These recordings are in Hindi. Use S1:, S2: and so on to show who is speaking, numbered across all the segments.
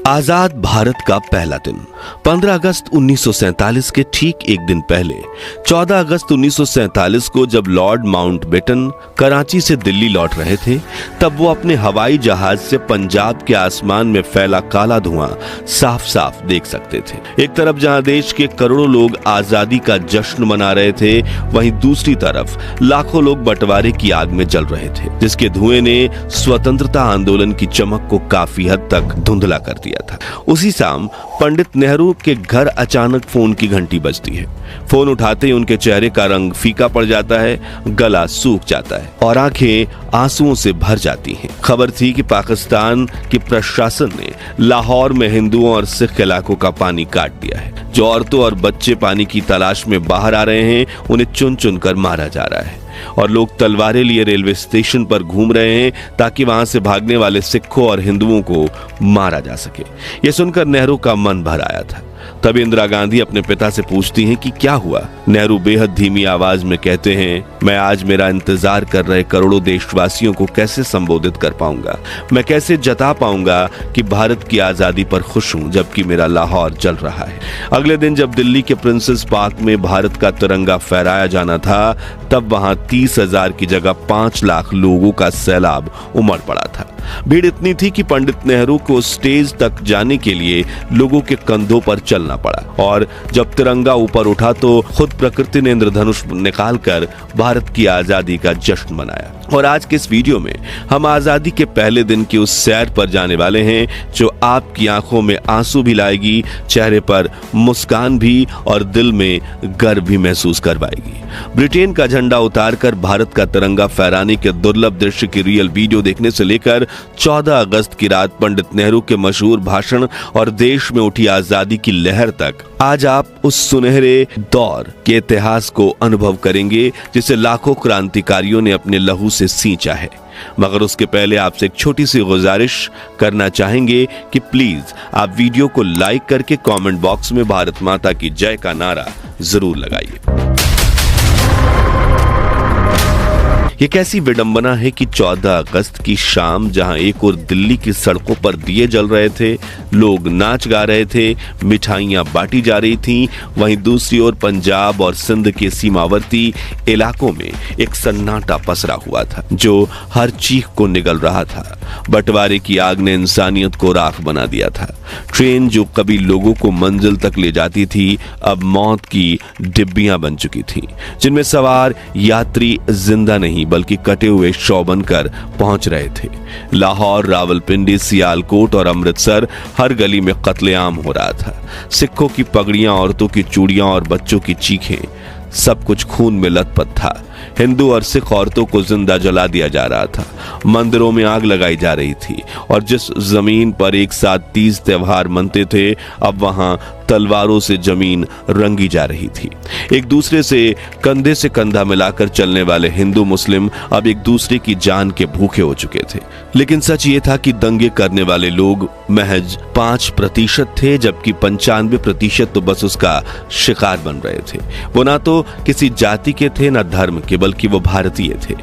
S1: आजाद भारत का पहला दिन 15 अगस्त 1947 के ठीक एक दिन पहले 14 अगस्त 1947 को जब लॉर्ड माउंटबेटन कराची से दिल्ली लौट रहे थे, तब वो अपने हवाई जहाज से पंजाब के आसमान में फैला काला धुआं साफ साफ देख सकते थे। एक तरफ जहां देश के करोड़ों लोग आजादी का जश्न मना रहे थे, वहीं दूसरी तरफ लाखों लोग बंटवारे की आग में जल रहे थे, जिसके धुएं ने स्वतंत्रता आंदोलन की चमक को काफी हद तक धुंधला कर दिया था। उसी शाम पंडित नेहरू के घर अचानक फोन की घंटी बजती है। फोन उठाते ही उनके चेहरे का रंग फीका पड़ जाता है, गला सूख जाता है और आंखें आंसुओं से भर जाती हैं। खबर थी कि पाकिस्तान के प्रशासन ने लाहौर में हिंदुओं और सिख इलाकों का पानी काट दिया है। जो औरतों और बच्चे पानी की तलाश में बाहर आ रहे हैं, उन्हें चुन चुन कर मारा जा रहा है और लोग तलवारें लिए रेलवे स्टेशन पर घूम रहे हैं ताकि वहां से भागने वाले सिखों और हिंदुओं को मारा जा सके। यह सुनकर नेहरू का मन भर आया था। तब इंदिरा गांधी अपने पिता से पूछती हैं कि क्या हुआ। नेहरू बेहद धीमी आवाज में कहते हैं, मैं आज मेरा इंतजार कर रहे करोड़ों देशवासियों को कैसे संबोधित कर पाऊंगा, मैं कैसे जता पाऊंगा कि भारत की आजादी पर खुश हूं जबकि मेरा लाहौर जल रहा है। अगले दिन जब दिल्ली के प्रिंसेस पार्क में भारत का तिरंगा फहराया जाना था, तब वहां 30,000 की जगह 5 लाख लोगों का सैलाब उमड़ पड़ा था। भीड़ इतनी थी कि पंडित नेहरू को स्टेज तक जाने के लिए लोगों के कंधों पर चलना पड़ा और जब तिरंगा ऊपर उठा तो खुद प्रकृति ने इंद्रधनुष निकालकर भारत की आजादी का जश्न मनाया। और आज के इस वीडियो में हम आजादी के पहले दिन की उस सैर पर जाने वाले हैं जो आपकी आंखों में आंसू भी लाएगी, चेहरे पर मुस्कान भी और दिल में गर्व भी महसूस करवाएगी। ब्रिटेन का झंडा उतारकर भारत का तिरंगा फहराने के दुर्लभ दृश्य की रियल वीडियो देखने से लेकर 14 अगस्त की रात पंडित नेहरू के मशहूर भाषण और देश में उठी आजादी की लहर तक, आज आप उस सुनहरे दौर के इतिहास को अनुभव करेंगे जिसे लाखों क्रांतिकारियों ने अपने लहू से सींचा है। मगर उसके पहले आपसे एक छोटी सी गुजारिश करना चाहेंगे कि प्लीज आप वीडियो को लाइक करके कमेंट बॉक्स में भारत माता की जय का नारा जरूर लगाइए। ये कैसी विडंबना है कि 14 अगस्त की शाम जहां एक ओर दिल्ली की सड़कों पर दिए जल रहे थे, लोग नाच गा रहे थे, मिठाइयां बांटी जा रही थीं, वहीं दूसरी ओर पंजाब और सिंध के सीमावर्ती इलाकों में एक सन्नाटा पसरा हुआ था जो हर चीख को निगल रहा था। बंटवारे की आग ने इंसानियत को राख बना दिया था। ट्रेन जो कभी लोगों को मंजिल तक ले जाती थी, अब मौत की डिब्बियां बन चुकी थी, जिनमें सवार यात्री जिंदा नहीं बल्कि कटे हुए शव बनकर पहुंच रहे थे। लाहौर, रावलपिंडी, सियालकोट और अमृतसर, हर गली में कत्लेआम हो रहा था। सिखों की पगड़ियां, औरतों की चूड़ियां और बच्चों की चीखें, सब कुछ खून में लथपथ था। हिंदू और सिख औरतों को जिंदा जला दिया जा रहा था, मंदिरों में आग लगाई जा रही थी और जिस जमीन पर एक साथ 30 त्योहार मनते थे, अब वहां तलवारों से जमीन रंगी जा रही थी। एक दूसरे से कंधा मिलाकर चलने वाले हिंदू मुस्लिम अब एक दूसरे की जान के भूखे हो चुके थे। लेकिन सच ये था कि दंगे करने वाले लोग महज 5% थे, जबकि 95% तो बस उसका शिकार बन रहे थे। वो ना तो किसी जाति के थे ना धर्म के, बल्कि वो भारतीय थे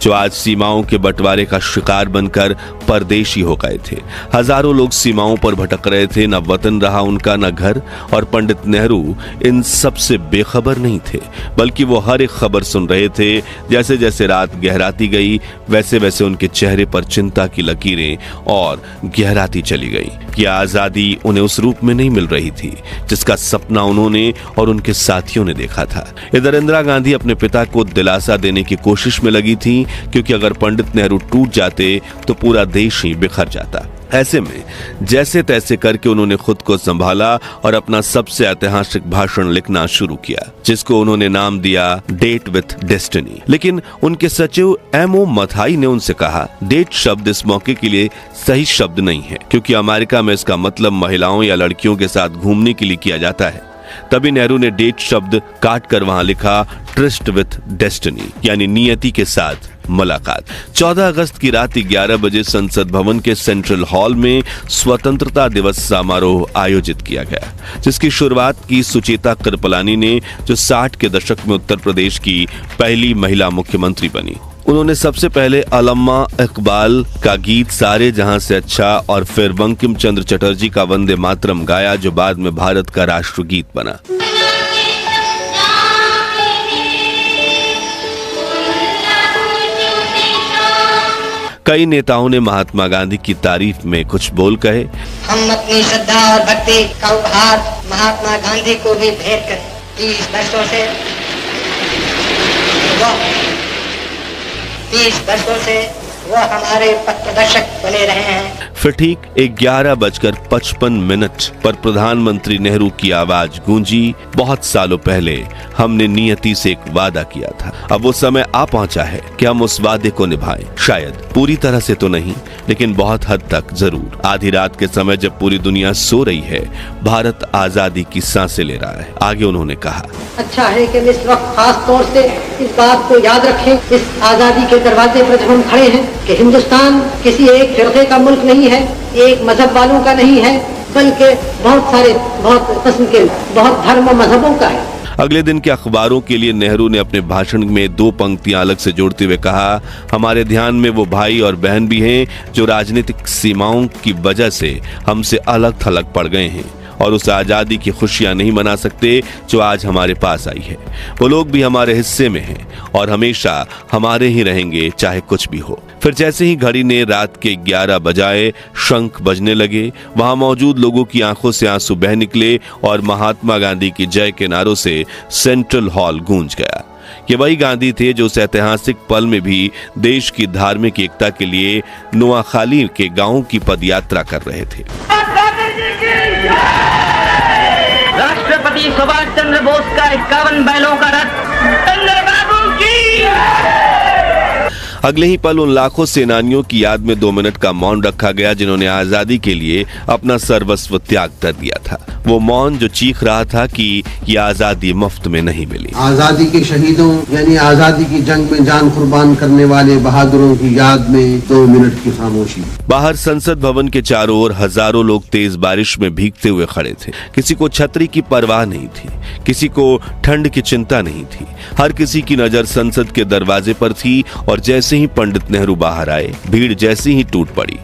S1: जो आज सीमाओं के बंटवारे का शिकार बनकर परदेशी हो गए थे। हजारों लोग सीमाओं पर भटक रहे थे, न वतन रहा उनका न घर। और पंडित नेहरू इन सब से बेखबर नहीं थे, बल्कि वो हर एक खबर सुन रहे थे। जैसे जैसे रात गहराती गई, वैसे वैसे उनके चेहरे पर चिंता की लकीरें और गहराती चली गई कि आजादी उन्हें उस रूप में नहीं मिल रही थी जिसका सपना उन्होंने और उनके साथियों ने देखा था। इधर इंदिरा गांधी अपने पिता को दिलासा देने की कोशिश में लगी थी, क्योंकि अगर पंडित नेहरू टूट जाते तो पूरा देश ही बिखर जाता। ऐसे में जैसे तैसे करके उन्होंने खुद को संभाला और अपना सबसे ऐतिहासिक भाषण लिखना शुरू किया, जिसको उन्होंने नाम दिया डेट विथ डेस्टिनी। लेकिन उनके सचिव M.O. मथाई ने उनसे कहा, डेट शब्द इस मौके के लिए सही शब्द नहीं है, क्योंकि अमेरिका में इसका मतलब महिलाओं या लड़कियों के साथ घूमने के लिए किया जाता है। तभी नेहरू ने डेट शब्द काट कर वहां लिखा ट्रिस्ट विथ डेस्टिनी, यानी नियति के साथ मुलाकात। 14 अगस्त की रात 11 बजे संसद भवन के सेंट्रल हॉल में स्वतंत्रता दिवस समारोह आयोजित किया गया, जिसकी शुरुआत की सुचेता कृपलानी ने, जो 60 के दशक में उत्तर प्रदेश की पहली महिला मुख्यमंत्री बनी। उन्होंने सबसे पहले अल्लामा इकबाल का गीत सारे जहां से अच्छा और फिर बंकिम चंद्र चटर्जी का वंदे मातरम गाया, जो बाद में भारत का राष्ट्रगीत बना। कई नेताओं ने महात्मा गांधी की तारीफ में कुछ बोल कहे।
S2: हम अपनी श्रद्धा और भक्ति का उपहार महात्मा गांधी को भी भेंट करें। 30 वर्षों से वो हमारे पथ प्रदर्शक बने रहे हैं।
S1: फिर ठीक 11:55 पर प्रधानमंत्री नेहरू की आवाज गूंजी। बहुत सालों पहले हमने नियति से एक वादा किया था, अब वो समय आ पहुंचा है कि हम उस वादे को निभाएं। शायद पूरी तरह से तो नहीं, लेकिन बहुत हद तक जरूर। आधी रात के समय जब पूरी दुनिया सो रही है, भारत आजादी की सांसें ले रहा है। आगे उन्होंने कहा,
S2: अच्छा है कि इस वक्त खास तौर से इस बात को याद रखें, इस आजादी के दरवाजे पर जब हम खड़े हैं, कि हिंदुस्तान किसी एक फिरके का मुल्क नहीं है, एक मजहब वालों का नहीं है, बल्कि बहुत सारे बहुत किस्म के बहुत धर्म और मजहबों का है।
S1: अगले दिन के अखबारों के लिए नेहरू ने अपने भाषण में 2 पंक्तियां अलग से जोड़ते हुए कहा, हमारे ध्यान में वो भाई और बहन भी हैं जो राजनीतिक सीमाओं की वजह से हमसे अलग थलग पड़ गए हैं और उस आजादी की खुशियां नहीं मना सकते जो आज हमारे पास आई है। वो लोग भी हमारे हिस्से में हैं और हमेशा हमारे ही रहेंगे, चाहे कुछ भी हो। फिर जैसे ही घड़ी ने रात के 11 बजाए, शंख बजने लगे। वहां मौजूद लोगों की आंखों से आंसू बह निकले और महात्मा गांधी की जय के नारों से सेंट्रल हॉल गूंज गया। ये वही गांधी थे जो उस ऐतिहासिक पल में भी देश की धार्मिक एकता के लिए नोआखाली के गांवों की पदयात्रा कर रहे थे।
S3: राष्ट्रपति सुभाष चंद्र बोस का 51 बैलों का रथ बाबू की।
S1: अगले ही पल उन लाखों सेनानियों की याद में 2 मिनट का मौन रखा गया जिन्होंने आजादी के लिए अपना सर्वस्व त्याग कर दिया था। वो मौन जो चीख रहा था कि ये आजादी मुफ्त में नहीं मिली।
S4: आजादी के शहीदों यानी आजादी की जंग में जान कुर्बान करने वाले बहादुरों की याद में 2 मिनट की खामोशी।
S1: बाहर संसद भवन के चारों ओर हजारों लोग तेज बारिश में भीगते हुए खड़े थे। किसी को छतरी की परवाह नहीं थी, किसी को ठंड की चिंता नहीं थी। हर किसी की नजर संसद के दरवाजे पर थी और जैसे ही पंडित नेहरू बाहर आए, भीड़ जैसे ही टूट पड़ी।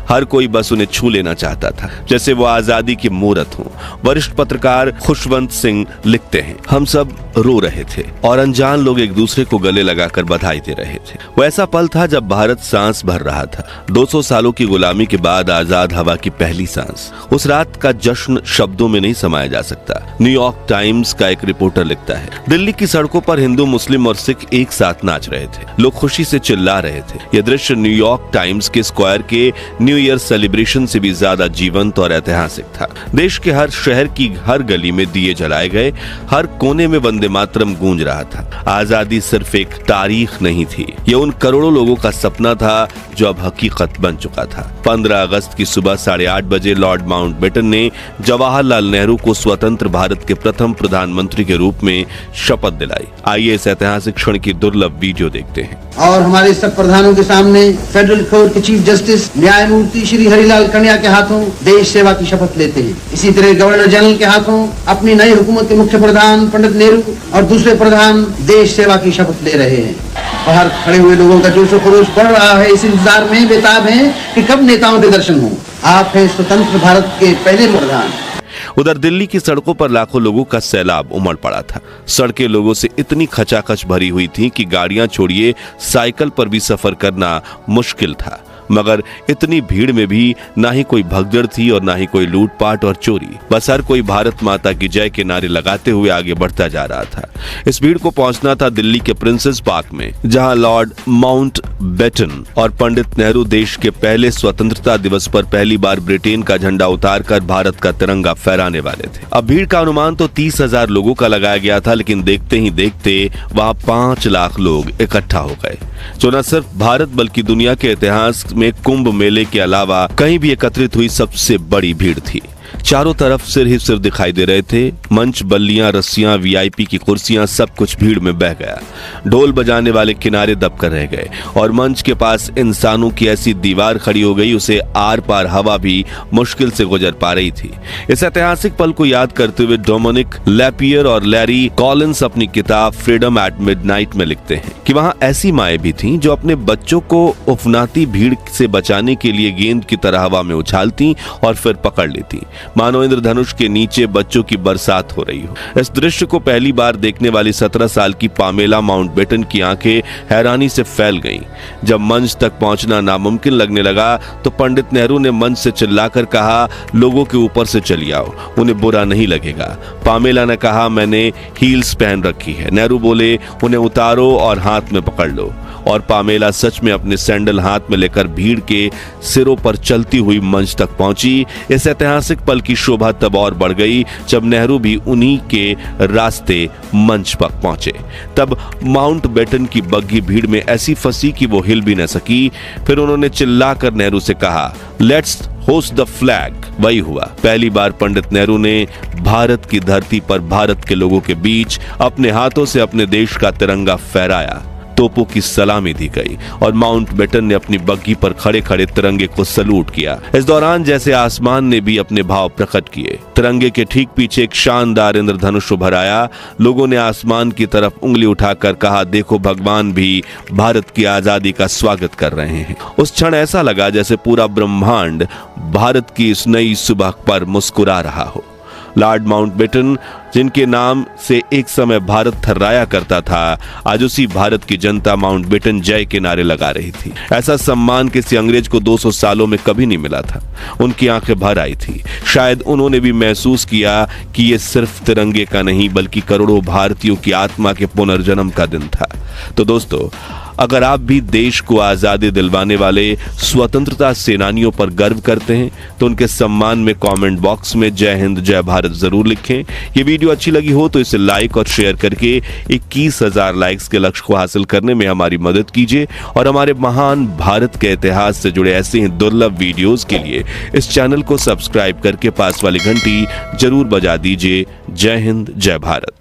S1: हर कोई बस उन्हें छू लेना चाहता था, जैसे वो आजादी की मूरत हो। वरिष्ठ पत्रकार खुशवंत सिंह लिखते हैं, हम सब रो रहे थे और अनजान लोग एक दूसरे को गले लगाकर बधाई दे रहे थे। वो ऐसा पल था जब भारत सांस भर रहा था। 200 सालों की गुलामी के बाद आजाद हवा की पहली सांस। उस रात का जश्न शब्दों में नहीं समाया जा सकता। न्यूयॉर्क टाइम्स का एक रिपोर्टर लिखता है, दिल्ली की सड़कों पर हिंदू, मुस्लिम और सिख एक साथ नाच रहे थे। लोग खुशी से चिल्ला रहे थे। यह दृश्य न्यूयॉर्क टाइम्स के स्क्वायर के न्यू ईयर सेलिब्रेशन से भी ज्यादा जीवंत और ऐतिहासिक था। देश के हर शहर की हर गली में दिए जलाए गए, हर कोने में वंदे मातरम गूंज रहा था। आजादी सिर्फ एक तारीख नहीं थी, यह उन करोड़ों लोगों का सपना था जो अब हकीकत बन चुका था। 15 अगस्त की सुबह 8:30 बजे लॉर्ड माउंटबेटन ने जवाहरलाल नेहरू को स्वतंत्र भारत के प्रथम प्रधानमंत्री के रूप में शपथ दिलाई। आइए इस ऐतिहासिक क्षण की दुर्लभ वीडियो देखते हैं।
S4: और हमारे सब प्रधानों के सामने फेडरल कोर्ट के चीफ जस्टिस न्यायमूर्ति श्री हरिलाल कन्या के हाथों देश सेवा की शपथ लेते हैं। इसी तरह गवर्नर जनरल के हाथों अपनी नई हुकूमत के मुख्य प्रधान पंडित नेहरू और दूसरे प्रधान देश सेवा की शपथ ले रहे हैं। बाहर खड़े हुए लोगों का जोश खरोश बढ़ रहा है। इस इंतजार में बेताब हैं कि कब नेताओं के दर्शन हों। आप हैं स्वतंत्र भारत के पहले प्रधान।
S1: उधर दिल्ली की सड़कों पर लाखों लोगों का सैलाब उमड़ पड़ा था। सड़कें लोगों से इतनी खचाखच भरी हुई थी कि गाड़ियां छोड़िए, साइकिल पर भी सफर करना मुश्किल था। मगर इतनी भीड़ में भी ना ही कोई भगदड़ थी और ना ही कोई लूटपाट और चोरी। बस हर कोई भारत माता की जय के नारे लगाते हुए आगे बढ़ता जा रहा था। इस भीड़ को पहुंचना था दिल्ली के प्रिंसेस पार्क में, जहां लॉर्ड माउंटबेटन और पंडित नेहरू देश के पहले स्वतंत्रता दिवस पर पहली बार ब्रिटेन का झंडा उतारकर भारत का तिरंगा फहराने वाले थे। अब भीड़ का अनुमान तो 30,000 लोगों का लगाया गया था, लेकिन देखते ही देखते वहां 5 लाख लोग इकट्ठा हो गए, जो न सिर्फ भारत बल्कि दुनिया के इतिहास में कुंभ मेले के अलावा कहीं भी एकत्रित हुई सबसे बड़ी भीड़ थी। चारों तरफ सिर ही सिर दिखाई दे रहे थे। मंच, बल्लियां, रस्सियां, वीआईपी की कुर्सियां, सब कुछ भीड़ में बह गया। ढोल बजाने वाले किनारे दबकर रह गए और मंच के पास इंसानों की ऐसी दीवार खड़ी हो गई, उसे आर पार हवा भी मुश्किल से गुजर पा रही थी। इस ऐतिहासिक पल को याद करते हुए डोमिनिक लैपियर और लैरी कॉलिंस अपनी किताब फ्रीडम एट मिडनाइट में लिखते हैं कि वहां ऐसी माएं भी थीं जो अपने बच्चों को उफनाती भीड़ से बचाने के लिए गेंद की तरह हवा में उछालती और फिर पकड़ लेती, मानो इंद्रधनुष के नीचे बच्चों की बरसात हो रही हो। इस दृश्य को पहली बार देखने वाली 17 साल की पामेला माउंटबेटन की आंखें हैरानी से फैल गईं। जब मंच तक पहुंचना नामुमकिन लगने लगा तो पंडित नेहरू ने मंच से चिल्लाकर कहा, लोगों के ऊपर से चली आओ, उन्हें बुरा नहीं लगेगा। पामेला ने कहा, मैंने हील्स पहन रखी है। नेहरू बोले, उन्हें उतारो और हाथ में पकड़ लो। और पामेला सच में अपने सैंडल हाथ में लेकर भीड़ के सिरों पर चलती हुई मंच तक पहुंची। इस ऐतिहासिक पल की शोभा तब और बढ़ गई जब नेहरू भी उन्हीं के रास्ते मंच पर पहुंचे। तब माउंटबेटन की बग्घी भीड़ में ऐसी फंसी कि वो हिल भी न सकी। फिर उन्होंने चिल्लाकर नेहरू से कहा, लेट्स होस्ट द फ्लैग। वही हुआ। पहली बार पंडित नेहरू ने भारत की धरती पर भारत के लोगों के बीच अपने हाथों से अपने देश का तिरंगा फहराया। तोपों की सलामी दी गई और माउंटबेटन ने अपनी बग्घी पर खड़े खड़े तिरंगे को सलूट किया। इस दौरान जैसे आसमान ने भी अपने भाव प्रकट किए। तिरंगे के ठीक पीछे एक शानदार इंद्रधनुष उभर आया। लोगों ने आसमान की तरफ उंगली उठाकर कहा, देखो भगवान भी भारत की आजादी का स्वागत कर रहे हैं। उस क्षण ऐसा लगा जैसे पूरा ब्रह्मांड भारत की इस नई सुबह पर मुस्कुरा रहा हो। लॉर्ड माउंटबेटन, जिनके नाम से एक समय भारत थर्राया करता था, आज उसी भारत की जनता माउंटबेटन जय के नारे लगा रही थी। ऐसा सम्मान किसी अंग्रेज को 200 सालों में कभी नहीं मिला था। उनकी आंखें भर आई थी। शायद उन्होंने भी महसूस किया कि ये सिर्फ तिरंगे का नहीं बल्कि करोड़ों भारतीयों की आत्मा के पुनर्जन्म का दिन था। तो दोस्तों, अगर आप भी देश को आजादी दिलवाने वाले स्वतंत्रता सेनानियों पर गर्व करते हैं तो उनके सम्मान में कमेंट बॉक्स में जय हिंद जय भारत जरूर लिखें। ये वीडियो अच्छी लगी हो तो इसे लाइक और शेयर करके 21,000 लाइक्स के लक्ष्य को हासिल करने में हमारी मदद कीजिए और हमारे महान भारत के इतिहास से जुड़े ऐसे ही दुर्लभ वीडियोस के लिए इस चैनल को सब्सक्राइब करके पास वाली घंटी जरूर बजा दीजिए। जय हिंद जय भारत।